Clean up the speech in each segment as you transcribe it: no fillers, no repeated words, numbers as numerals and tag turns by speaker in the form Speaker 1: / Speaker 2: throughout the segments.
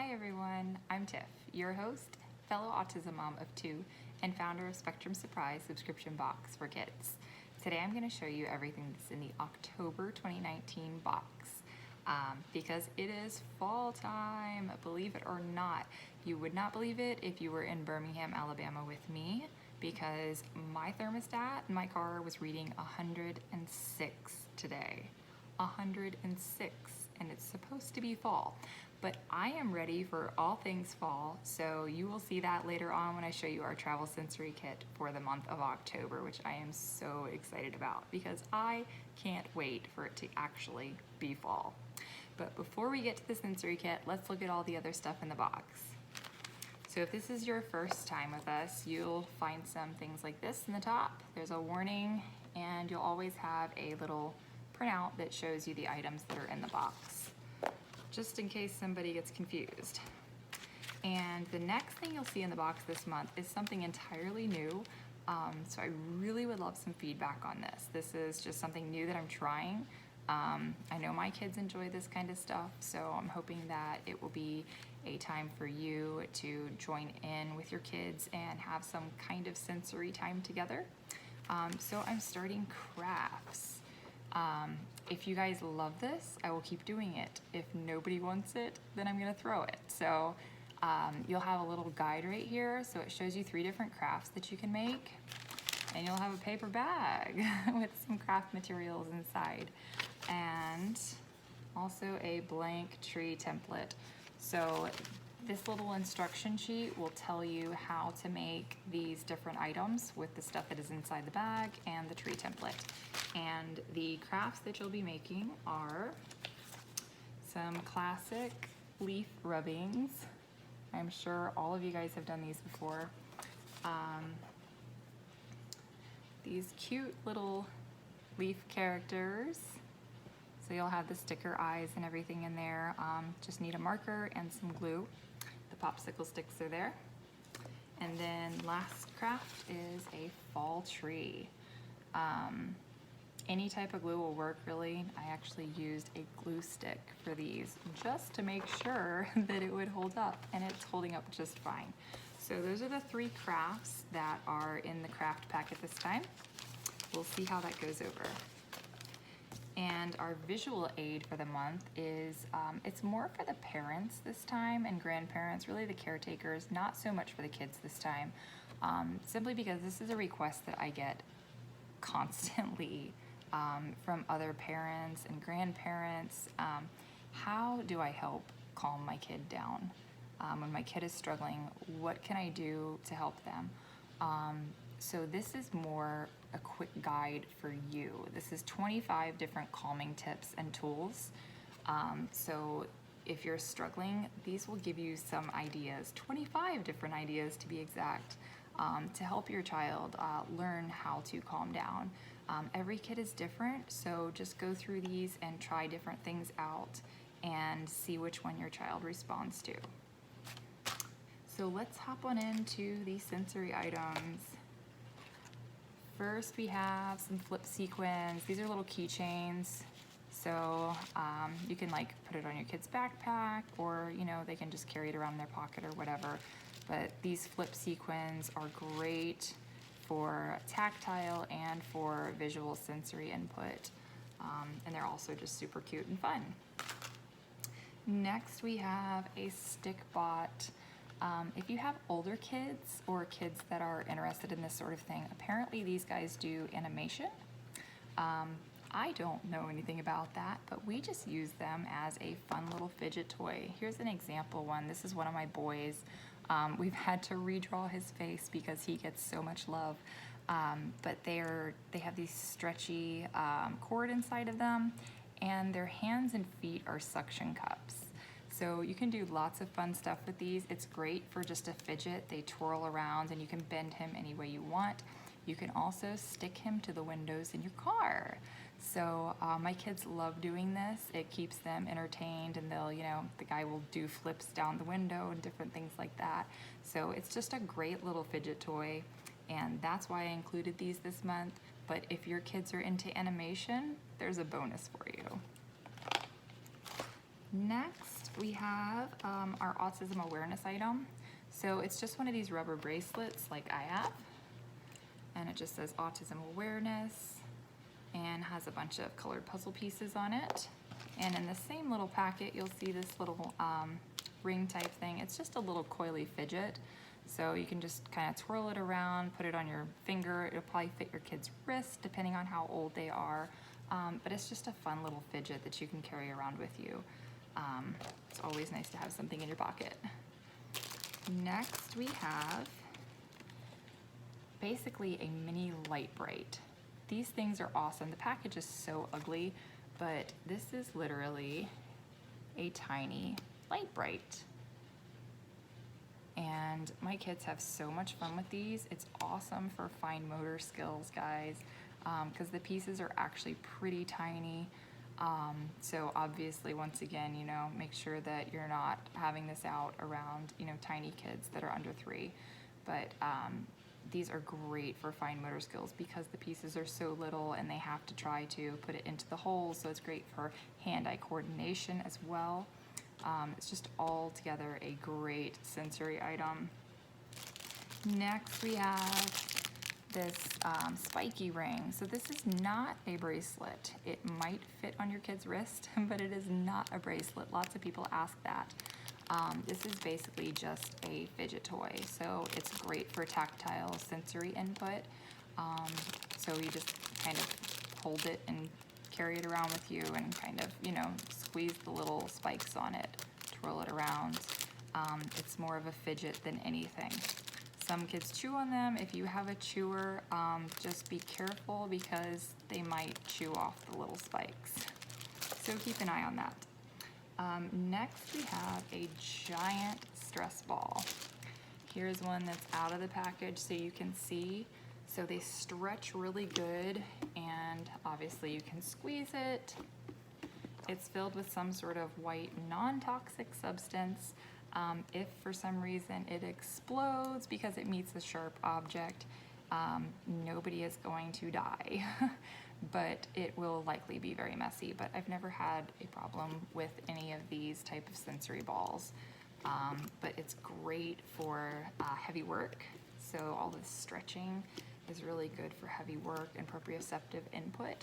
Speaker 1: Hi everyone, I'm Tiff, your host, fellow autism mom of two, and founder of Spectrum Surprise subscription box for kids. Today I'm going to show you everything that's in the October 2019 box because it is fall time, believe it or not. You would not believe it if you were in Birmingham, Alabama with me because my thermostat in my car was reading 106 today. 106, and it's supposed to be fall. But I am ready for all things fall, so you will see that later on when I show you our travel sensory kit for the month of October, which I am so excited about because I can't wait for it to actually be fall. But before we get to the sensory kit, let's look at all the other stuff in the box. So if this is your first time with us, you'll find some things like this in the top. There's a warning, and you'll always have a little printout that shows you the items that are in the box, just in case somebody gets confused. And the next thing you'll see in the box this month is something entirely new. So I really would love some feedback on this. This is just something new that I'm trying. I know my kids enjoy this kind of stuff, so I'm hoping that it will be a time for you to join in with your kids and have some kind of sensory time together. So I'm starting crafts. If you guys love this, I will keep doing it. If nobody wants it, then I'm gonna throw it. So you'll have a little guide right here. So it shows you 3 different crafts that you can make. And you'll have a paper bag with some craft materials inside. And also a blank tree template. So this little instruction sheet will tell you how to make these different items with the stuff that is inside the bag and the tree template. And the crafts that you'll be making are some classic leaf rubbings. I'm sure all of you guys have done these before. These cute little leaf characters. So you'll have the sticker eyes and everything in there. Just need a marker and some glue. The popsicle sticks are there. And then last craft is a fall tree. Any type of glue will work really. I actually used a glue stick for these just to make sure that it would hold up, and it's holding up just fine. So those are the 3 crafts that are in the craft packet this time. We'll see how that goes over. And our visual aid for the month is, it's more for the parents this time and grandparents, really the caretakers, not so much for the kids this time, simply because this is a request that I get constantly from other parents and grandparents. How do I help calm my kid down? When my kid is struggling, what can I do to help them? So this is more a quick guide for you. This is 25 different calming tips and tools. So if you're struggling, these will give you some ideas, 25 different ideas to be exact, to help your child learn how to calm down. Every kid is different, so just go through these and try different things out and see which one your child responds to. So let's hop on into the sensory items. First we have some flip sequins. These are little keychains. So you can like put it on your kid's backpack, or they can just carry it around in their pocket or whatever. But these flip sequins are great for tactile and for visual sensory input. And they're also just super cute and fun. Next we have a stick bot. If you have older kids or kids that are interested in this sort of thing, apparently these guys do animation. I don't know anything about that, but we just use them as a fun little fidget toy. Here's an example one. This is one of my boys. We've had to redraw his face because he gets so much love. But they have these stretchy cord inside of them, and their hands and feet are suction cups. So you can do lots of fun stuff with these. It's great for just a fidget. They twirl around and you can bend him any way you want. You can also stick him to the windows in your car. So my kids love doing this. It keeps them entertained, and they'll, the guy will do flips down the window and different things like that. So it's just a great little fidget toy, and that's why I included these this month. But if your kids are into animation, there's a bonus for you. Next, we have our autism awareness item. So it's just one of these rubber bracelets like I have, and it just says autism awareness and has a bunch of colored puzzle pieces on it. And in the same little packet, you'll see this little ring type thing. It's just a little coily fidget. So you can just kind of twirl it around, put it on your finger. It'll probably fit your kid's wrist depending on how old they are. But it's just a fun little fidget that you can carry around with you. It's always nice to have something in your pocket. Next we have basically a mini light bright. These things are awesome. The package is so ugly, but this is literally a tiny light bright. And my kids have so much fun with these. It's awesome for fine motor skills, guys, because the pieces are actually pretty tiny. So obviously, once again, you know, make sure that you're not having this out around, you know, tiny kids that are under 3. But these are great for fine motor skills because the pieces are so little and they have to try to put it into the holes. So it's great for hand-eye coordination as well. It's just all together a great sensory item. Next we have this spiky ring. So this is not a bracelet. It might fit on your kid's wrist, but it is not a bracelet. Lots of people ask that. This is basically just a fidget toy. So it's great for tactile sensory input. So you just kind of hold it and carry it around with you and kind of, you know, squeeze the little spikes on it, twirl it around. It's more of a fidget than anything. Some kids chew on them. If you have a chewer, just be careful because they might chew off the little spikes. So keep an eye on that. Next we have a giant stress ball. Here's one that's out of the package so you can see. So they stretch really good and obviously you can squeeze it. It's filled with some sort of white non-toxic substance. If for some reason it explodes because it meets a sharp object, nobody is going to die, but it will likely be very messy. But I've never had a problem with any of these type of sensory balls. But it's great for heavy work. So all this stretching is really good for heavy work and proprioceptive input.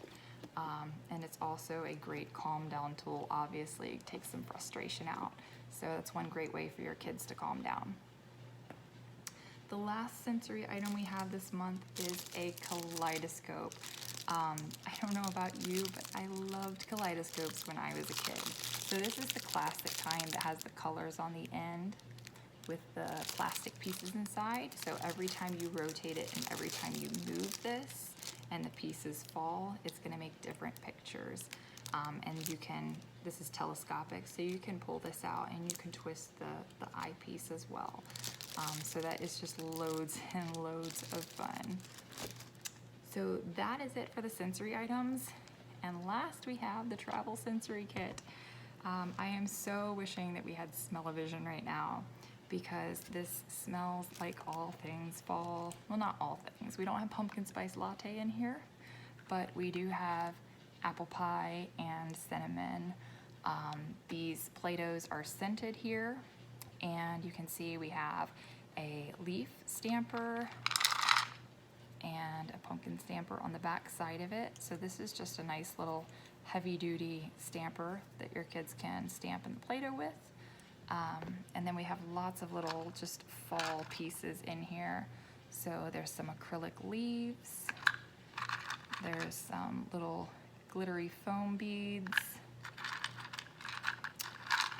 Speaker 1: And it's also a great calm down tool. Obviously, it takes some frustration out. So that's one great way for your kids to calm down. The last sensory item we have this month is a kaleidoscope. I don't know about you, but I loved kaleidoscopes when I was a kid. So this is the classic kind that has the colors on the end with the plastic pieces inside. So every time you rotate it and every time you move this and the pieces fall, it's gonna make different pictures. And you can, this is telescopic, so you can pull this out and you can twist the eyepiece as well. So that is just loads and loads of fun. So that is it for the sensory items. And last we have the travel sensory kit. I am so wishing that we had smell-o-vision right now because this smells like all things fall. Well, not all things. We don't have pumpkin spice latte in here, but we do have apple pie and cinnamon. These Play-Dohs are scented here, and you can see we have a leaf stamper and a pumpkin stamper on the back side of it. So this is just a nice little heavy-duty stamper that your kids can stamp in the Play-Doh with. And then we have lots of little just fall pieces in here. So there's some acrylic leaves. There's some little glittery foam beads.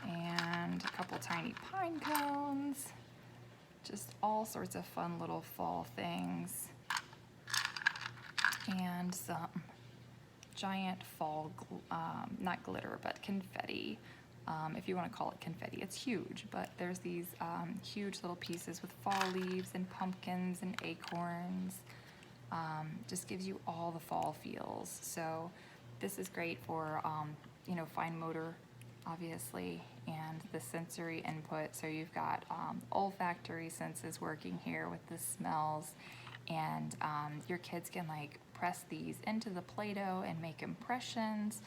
Speaker 1: And a couple tiny pine cones. Just all sorts of fun little fall things. And some giant fall, not glitter, but confetti. If you want to call it confetti. It's huge, but there's these huge little pieces with fall leaves and pumpkins and acorns. Just gives you all the fall feels. So this is great for, you know, fine motor, obviously, and the sensory input. So you've got olfactory senses working here with the smells, and your kids can like press these into the Play-Doh and make impressions.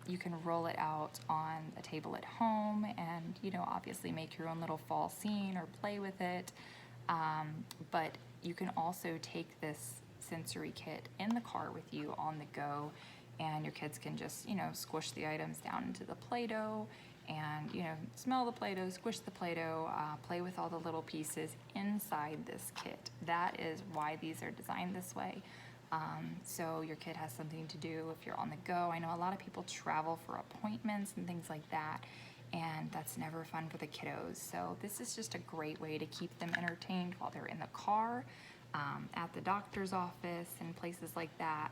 Speaker 1: You can roll it out on a table at home and, obviously make your own little fall scene or play with it. But you can also take this sensory kit in the car with you on the go, and your kids can just, squish the items down into the Play-Doh and, smell the Play-Doh, squish the Play-Doh, play with all the little pieces inside this kit. That is why these are designed this way. So your kid has something to do if you're on the go. I know a lot of people travel for appointments and things like that, and that's never fun for the kiddos. So this is just a great way to keep them entertained while they're in the car, at the doctor's office, and places like that,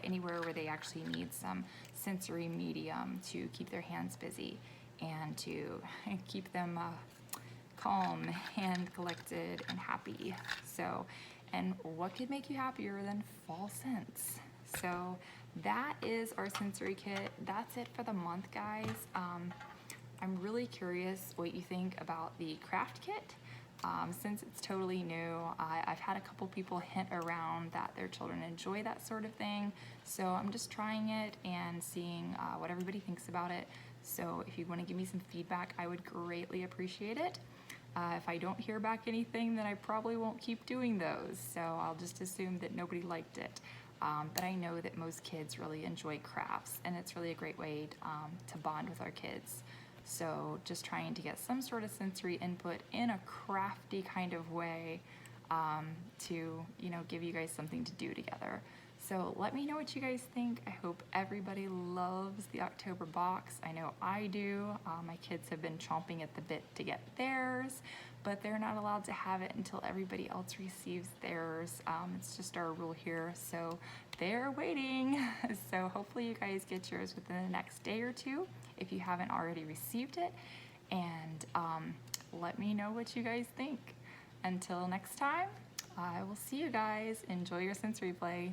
Speaker 1: anywhere where they actually need some sensory medium to keep their hands busy and to keep them calm and collected and happy. So, and what could make you happier than fall scents? So that is our sensory kit. That's it for the month, guys. I'm really curious what you think about the craft kit. Since it's totally new, I've had a couple people hint around that their children enjoy that sort of thing. So I'm just trying it and seeing what everybody thinks about it. So if you want to give me some feedback, I would greatly appreciate it. If I don't hear back anything, then I probably won't keep doing those. So I'll just assume that nobody liked it. But I know that most kids really enjoy crafts, and it's really a great way to bond with our kids. So just trying to get some sort of sensory input in a crafty kind of way to, give you guys something to do together. So let me know what you guys think. I hope everybody loves the October box. I know I do. My kids have been chomping at the bit to get theirs, but they're not allowed to have it until everybody else receives theirs. It's just our rule here, so they're waiting. So hopefully you guys get yours within the next day or two if you haven't already received it, and let me know what you guys think. Until next time, I will see you guys. Enjoy your sensory play.